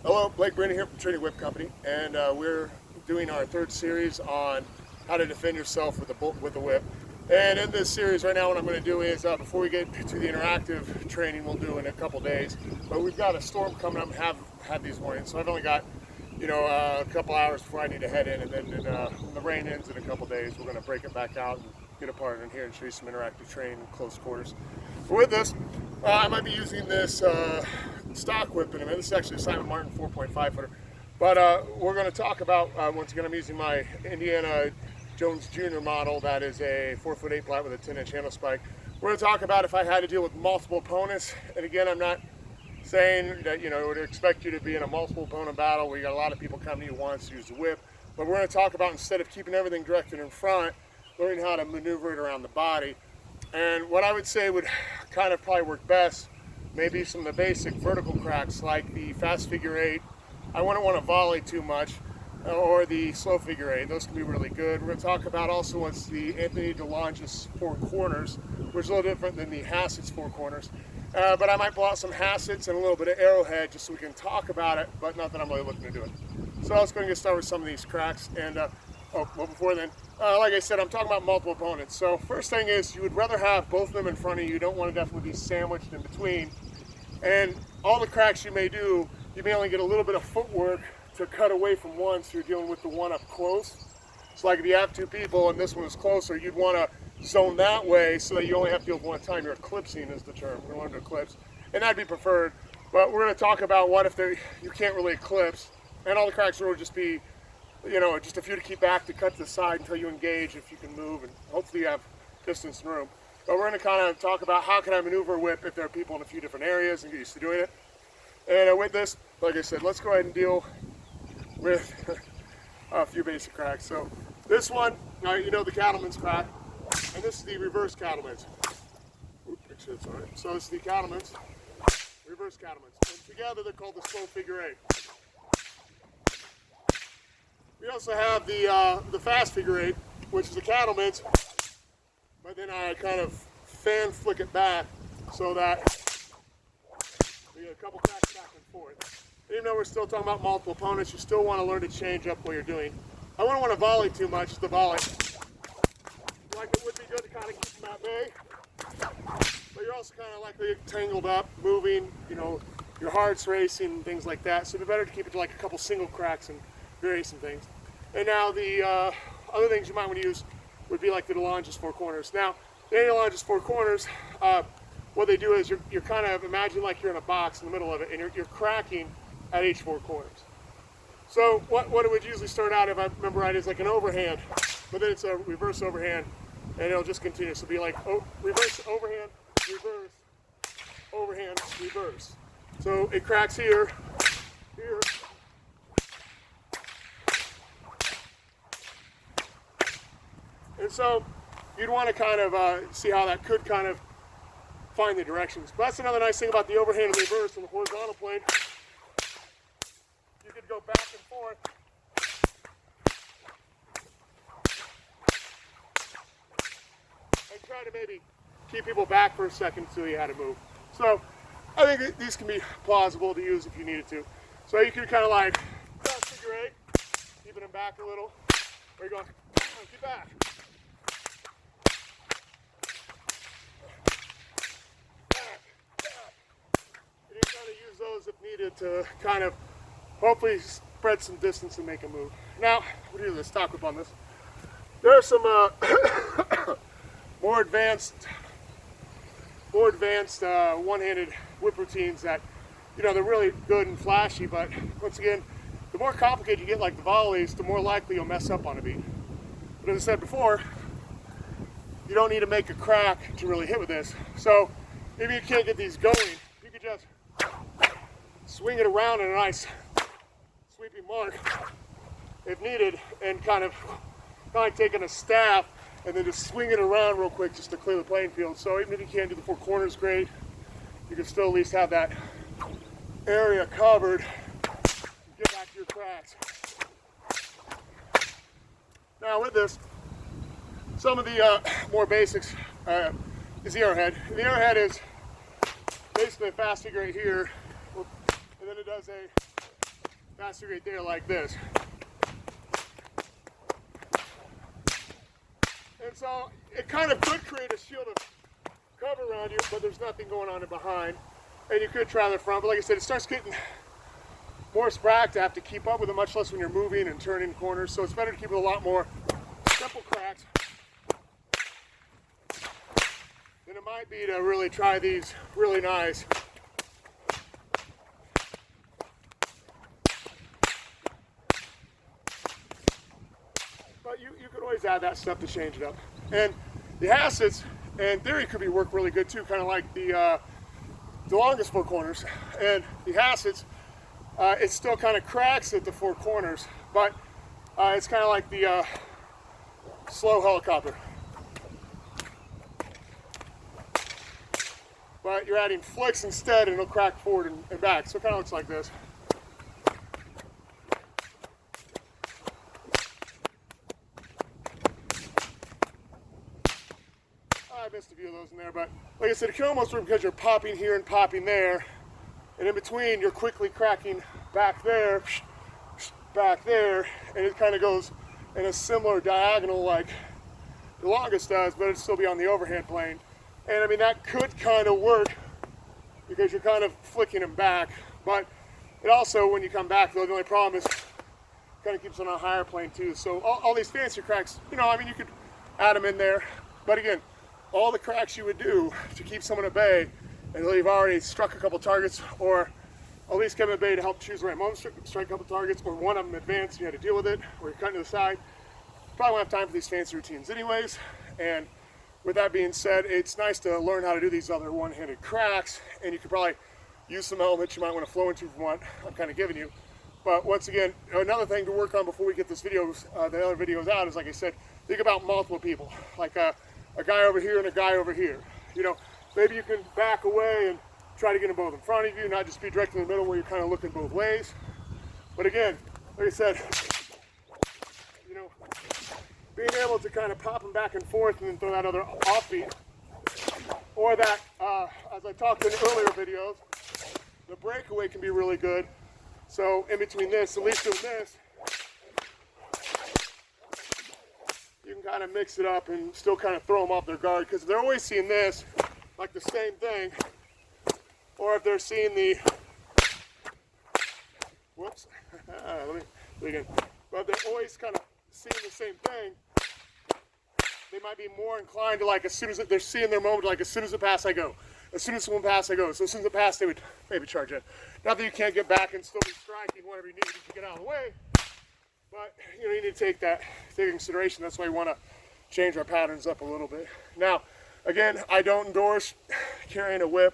Hello, Blake Bruning here from Trinity Whip Company, and we're doing our third series on how to defend yourself with the whip. And in this series right now, what I'm going to do is, before we get to the interactive training we'll do in a couple days, but we've got a storm coming up and have had these warnings, so I've only got a couple hours before I need to head in, and then when the rain ends in a couple days, we're going to break it back out and get a partner in here and show you some interactive training in close quarters. But with this, I might be using this stock whip in a minute. This is actually a Simon Martin 4.5 footer. But we're going to talk about, once again, I'm using my Indiana Jones Jr. model. That is a 4'8" flat with a 10-inch handle spike. We're going to talk about if I had to deal with multiple opponents. And again, I'm not saying that, I would expect you to be in a multiple opponent battle where you got a lot of people coming to you once, use the whip. But we're going to talk about, instead of keeping everything directed in front, learning how to maneuver it around the body. And what I would say would kind of probably work best, maybe some of the basic vertical cracks like the fast figure eight. I wouldn't want to volley too much, or the slow figure eight. Those can be really good. We're going to talk about also what's the Anthony DeLonge's four corners, which is a little different than the Hassett's four corners. But I might pull out some Hassett's and a little bit of arrowhead just so we can talk about it, but not that I'm really looking to do it. So let's go and get started with some of these cracks. And before then, like I said, I'm talking about multiple opponents. So first thing is, you would rather have both of them in front of you. You don't want to definitely be sandwiched in between. And all the cracks you may do, you may only get a little bit of footwork to cut away from one, so you're dealing with the one up close. So like if you have two people and this one is closer, you'd want to zone that way so that you only have to deal with one time. You're eclipsing is the term. We're going to eclipse. And that'd be preferred. But we're going to talk about what if you can't really eclipse. And all the cracks will just be, just a few to keep back to cut to the side until you engage if you can move, and hopefully you have distance and room. But we're going to kind of talk about how can I maneuver a whip if there are people in a few different areas and get used to doing it. And with this, like I said, let's go ahead and deal with a few basic cracks. So this one, the cattleman's crack, and this is the reverse cattleman's. Oops, make sure it's all right. So this is the cattleman's, reverse cattleman's. And together they're called the slow figure eight. We also have the fast figure eight, which is the cattleman's, but then I kind of fan flick it back so that we get a couple cracks back and forth. Even though we're still talking about multiple opponents, you still want to learn to change up what you're doing. I wouldn't want to volley too much, the volley. Like it would be good to kind of keep them at bay, but you're also kind of likely tangled up, moving, your heart's racing, things like that. So it'd be better to keep it to like a couple single cracks and vary some things. And now the other things you might want to use would be like the DeLonge's four corners. Now, the DeLonge's four corners, what they do is you're kind of, imagine like you're in a box in the middle of it, and you're cracking at each four corners. So what it would usually start out, if I remember right, is like an overhand, but then it's a reverse overhand, and it'll just continue. So it'll be like reverse overhand, reverse, overhand, reverse. So it cracks here, here, and so you'd want to kind of see how that could kind of find the directions. But that's another nice thing about the overhand and reverse on the horizontal plane. You could go back and forth. And try to maybe keep people back for a second until you had to move. So I think these can be plausible to use if you needed to. So you can kind of like figure eight, keeping them back a little. Or you're going, keep back. Use those if needed to kind of hopefully spread some distance and make a move. Now, we'll do the stock whip on this. There are some more advanced one-handed whip routines that, they're really good and flashy, but once again, the more complicated you get, like the volleys, the more likely you'll mess up on a beat. But as I said before, you don't need to make a crack to really hit with this. So maybe you can't get these going, you could just swing it around in a nice sweeping mark if needed, and kind of like taking a staff and then just swing it around real quick just to clear the playing field. So even if you can't do the four corners great, you can still at least have that area covered and get back to your cracks. Now with this, some of the more basics is the arrowhead. And the arrowhead is basically a fast figure right here, and then it does a faster right there like this. And so it kind of could create a shield of cover around you, but there's nothing going on in behind. And you could try the front, but like I said, it starts getting more sprack to have to keep up with it, much less when you're moving and turning corners. So it's better to keep it a lot more simple cracks than it might be to really try these really nice but you could always add that stuff to change it up. And the Hassets, in theory, could be worked really good too, kind of like the longest four corners. And the Hassets, it still kind of cracks at the four corners, but it's kind of like the slow helicopter. But you're adding flicks instead, and it'll crack forward and back. So it kind of looks like this. I missed a few of those in there, but like I said, it can almost work because you're popping here and popping there, and in between you're quickly cracking back there, and it kind of goes in a similar diagonal like the longest does, but it'd still be on the overhand plane. And I mean, that could kind of work because you're kind of flicking them back, but it also, when you come back though, the only problem is it kind of keeps it on a higher plane too. So all these fancy cracks, you know, I mean, you could add them in there, but again, all the cracks you would do to keep someone at bay until you've already struck a couple targets, or at least come at bay to help choose the right moment, strike a couple targets, or one of them advanced, you had to deal with it, or you're cutting to the side. Probably won't have time for these fancy routines anyways. And with that being said, it's nice to learn how to do these other one-handed cracks, and you could probably use some elements you might want to flow into from what I'm kind of giving you. But once again, another thing to work on before we get this video, the other videos out, is like I said, think about multiple people, like a guy over here and a guy over here. You know, maybe you can back away and try to get them both in front of you, not just be directly in the middle where you're kind of looking both ways. But again, like I said, you know, being able to kind of pop them back and forth and then throw that other offbeat, or that, as I talked in earlier videos, the breakaway can be really good. So in between this, at least doing this, you can kind of mix it up and still kind of throw them off their guard, because they're always seeing this, like the same thing, or if they're seeing the, whoops, let me do it again, but they're always kind of seeing the same thing, they might be more inclined to, like, as soon as they're seeing their moment, like, as soon as it passes, I go. As soon as someone passes, I go. So as soon as it passes, they would maybe charge it. Not that you can't get back and still be striking whenever you need to get out of the way, but you know, you need to take that into consideration. That's why we want to change our patterns up a little bit. Now, again, I don't endorse carrying a whip,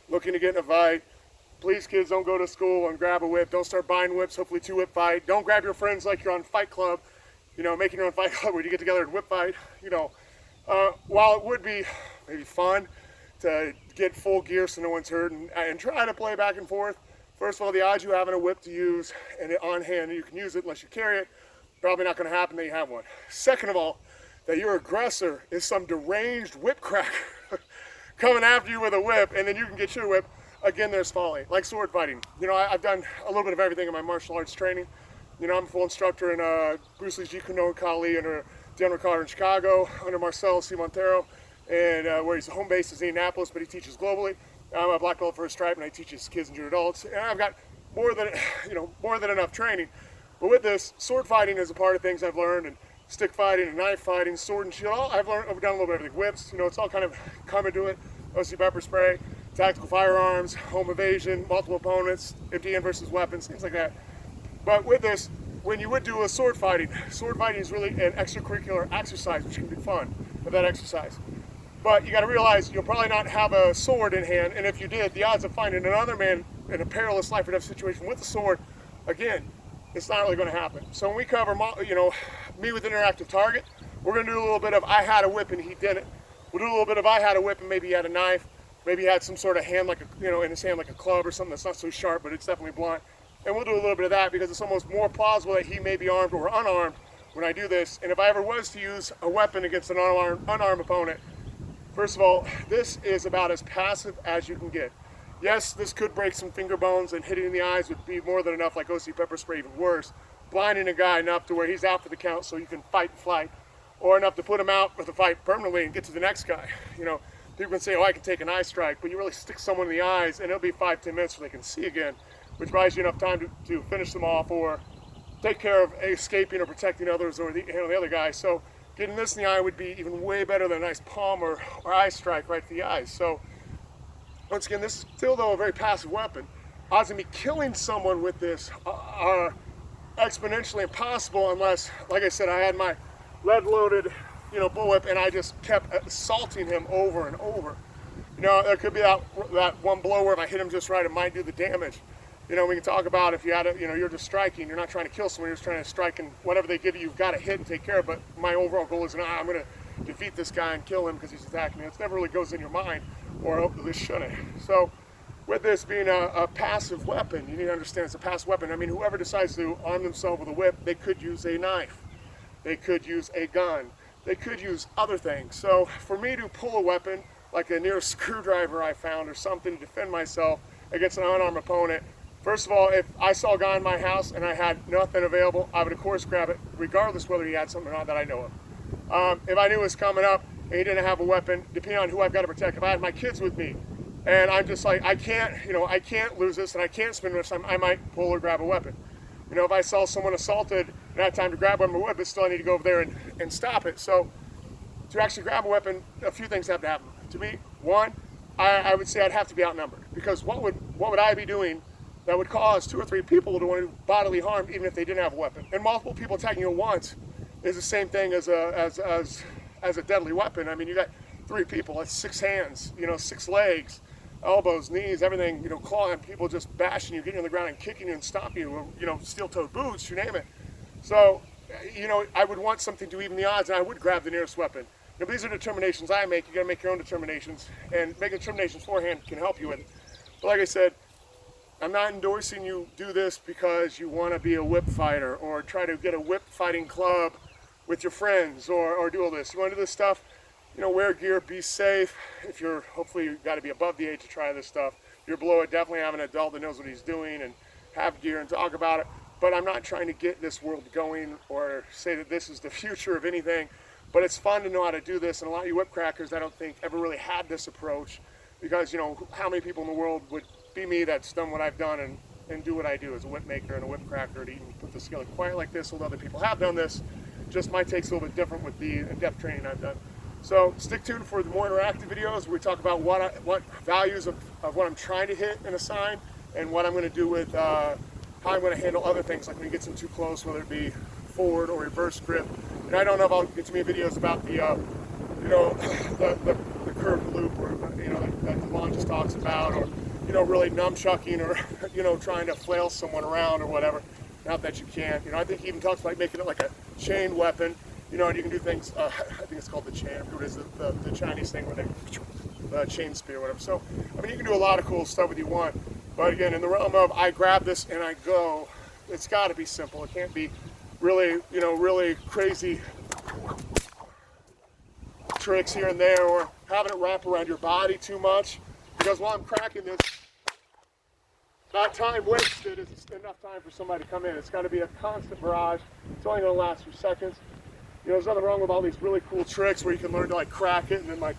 looking to get in a fight. Please, kids, don't go to school and grab a whip. Don't start buying whips, hopefully two-whip fight. Don't grab your friends like you're on Fight Club, you know, making your own Fight Club where you get together and whip fight. You know, while it would be maybe fun to get full gear so no one's hurt and try to play back and forth, first of all, the odds you having a whip to use and it on hand and you can use it unless you carry it, probably not going to happen that you have one. Second of all, that your aggressor is some deranged whip cracker coming after you with a whip, and then you can get your whip. Again, there's folly, like sword fighting. You know, I've done a little bit of everything in my martial arts training. You know, I'm a full instructor in Bruce Lee's Jeet Kune Do Kali under Denver, Colorado, in Chicago, under Marcelo C. Montero, and where his home base is Indianapolis, but he teaches globally. I'm a black belt first stripe, and I teach his kids and junior adults. And I've got more than enough training. But with this, sword fighting is a part of things I've learned, and stick fighting and knife fighting, sword and shield. I've done a little bit of everything. Whips, you know, it's all kind of coming to it. OC pepper spray, tactical firearms, home evasion, multiple opponents, MTN versus weapons, things like that. But with this, when you would do a sword fighting is really an extracurricular exercise, which can be fun with that exercise. But you got to realize you'll probably not have a sword in hand, and if you did, the odds of finding another man in a perilous life or death situation with a sword, again, it's not really going to happen. So when we cover, you know, me with interactive target, we're going to do a little bit of I had a whip and he didn't. We'll do a little bit of I had a whip and maybe he had a knife, maybe he had some sort of hand, like a, you know, in his hand like a club or something that's not so sharp, but it's definitely blunt. And we'll do a little bit of that because it's almost more plausible that he may be armed or unarmed when I do this. And if I ever was to use a weapon against an unarmed opponent, first of all, this is about as passive as you can get. Yes, this could break some finger bones, and hitting in the eyes would be more than enough, like OC pepper spray, even worse. Blinding a guy enough to where he's out for the count so you can fight and flight, or enough to put him out with a fight permanently and get to the next guy. You know, people can say, oh, I can take an eye strike, but you really stick someone in the eyes and it'll be 5-10 minutes so they can see again, which buys you enough time to finish them off or take care of escaping or protecting others or the other guy. So getting this in the eye would be even way better than a nice palm or eye strike right to the eyes. So once again, this is still, though, a very passive weapon. Odds of me killing someone with this are exponentially impossible unless, like I said, I had my lead-loaded, bullwhip and I just kept assaulting him over and over. There could be that one blow where if I hit him just right, it might do the damage. We can talk about if you had you're just striking, you're not trying to kill someone, you're just trying to strike, and whatever they give you, you've got to hit and take care of. But my overall goal is, I'm going to defeat this guy and kill him because he's attacking me. It never really goes in your mind, or this shouldn't. So with this being a passive weapon, you need to understand it's a passive weapon. I mean, whoever decides to arm themselves with a whip, they could use a knife, they could use a gun, they could use other things. So for me to pull a weapon, like a nearest screwdriver I found or something to defend myself against an unarmed opponent, first of all, if I saw a guy in my house and I had nothing available, I would of course grab it, regardless whether he had something or not that I know of. If I knew it was coming up and he didn't have a weapon, depending on who I've got to protect, if I had my kids with me, and I'm just like, I can't lose this and I can't spend much time, I might pull or grab a weapon. If I saw someone assaulted and I had time to grab one of my weapons, still I need to go over there and stop it. So to actually grab a weapon, a few things have to happen. To me, one, I would say I'd have to be outnumbered, because what would I be doing that would cause 2 or 3 people to want to bodily harm even if they didn't have a weapon? And multiple people attacking you at once is the same thing as a deadly weapon. I mean, you got 3 people, that's 6 hands, 6 legs, elbows, knees, everything, clawing, people just bashing you, getting on the ground and kicking you and stomping you, steel-toed boots, you name it. So, I would want something to even the odds, and I would grab the nearest weapon. These are determinations I make. You got to make your own determinations, and making determinations beforehand can help you with it. But like I said, I'm not endorsing you do this because you want to be a whip fighter or try to get a whip fighting club with your friends or do all this. You want to do this stuff, wear gear, be safe. If hopefully you've got to be above the age to try this stuff. If you're below it, definitely have an adult that knows what he's doing and have gear and talk about it. But I'm not trying to get this world going or say that this is the future of anything. But it's fun to know how to do this, and a lot of you whip crackers, I don't think, ever really had this approach, because, how many people in the world would be me that's done what I've done and do what I do as a whip maker and a whip cracker to even put this together quite like this, although other people have done this. Just my take's a little bit different with the in-depth training I've done. So stick tuned for the more interactive videos where we talk about what values of what I'm trying to hit and assign, and what I'm going to do with how I'm going to handle other things, like when you get some too close, whether it be forward or reverse grip. And I don't know if I'll get too many videos about the curved loop, or that Devon just talks about, or really nunchucking, or trying to flail someone around or whatever. Not that you can't. I think he even talks about making it like a chain weapon. And you can do things. I think it's called the chain. It is the Chinese thing where they chain spear or whatever. So I mean, you can do a lot of cool stuff if you want. But again, in the realm of I grab this and I go, it's got to be simple. It can't be really, really crazy tricks here and there, or having it wrap around your body too much, because while I'm cracking this, not time wasted is enough time for somebody to come in. It's got to be a constant barrage. It's only going to last a few seconds. There's nothing wrong with all these really cool tricks where you can learn to crack it and then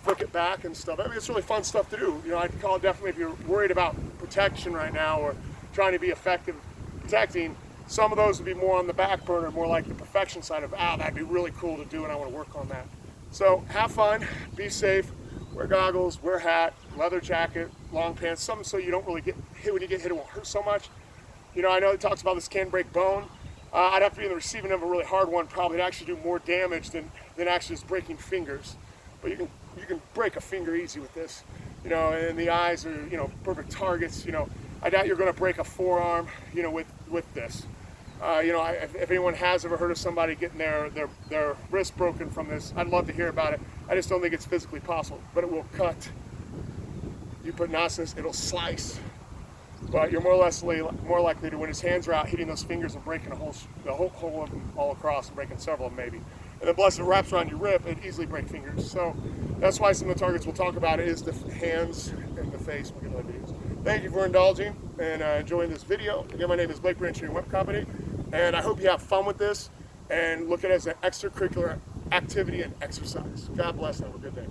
flick it back and stuff. I mean, it's really fun stuff to do. I'd call it definitely, if you're worried about protection right now or trying to be effective protecting, some of those would be more on the back burner, more like the perfection side of, that'd be really cool to do and I want to work on that. So have fun, be safe, wear goggles, wear a hat, leather jacket, long pants, something so you don't really get hit. When you get hit, it won't hurt so much. I know it talks about this can break bone. I'd have to be in the receiving end of a really hard one probably to actually do more damage than actually just breaking fingers. But you can break a finger easy with this. And the eyes are, perfect targets. I doubt you're going to break a forearm, with this. If anyone has ever heard of somebody getting their wrist broken from this, I'd love to hear about it. I just don't think it's physically possible, but it will cut. You put nonsense, it'll slice. But you're more likely to, when his hands are out, hitting those fingers and breaking the whole of them all across, and breaking several of them maybe. And then plus it wraps around your rib, it'd easily break fingers. So that's why some of the targets we'll talk about is the hands and the face. We'll get to that videos. Thank you for indulging and enjoying this video. Again, my name is Blake, Trinity Whip Co, and I hope you have fun with this and look at it as an extracurricular activity and exercise. God bless and have a good day.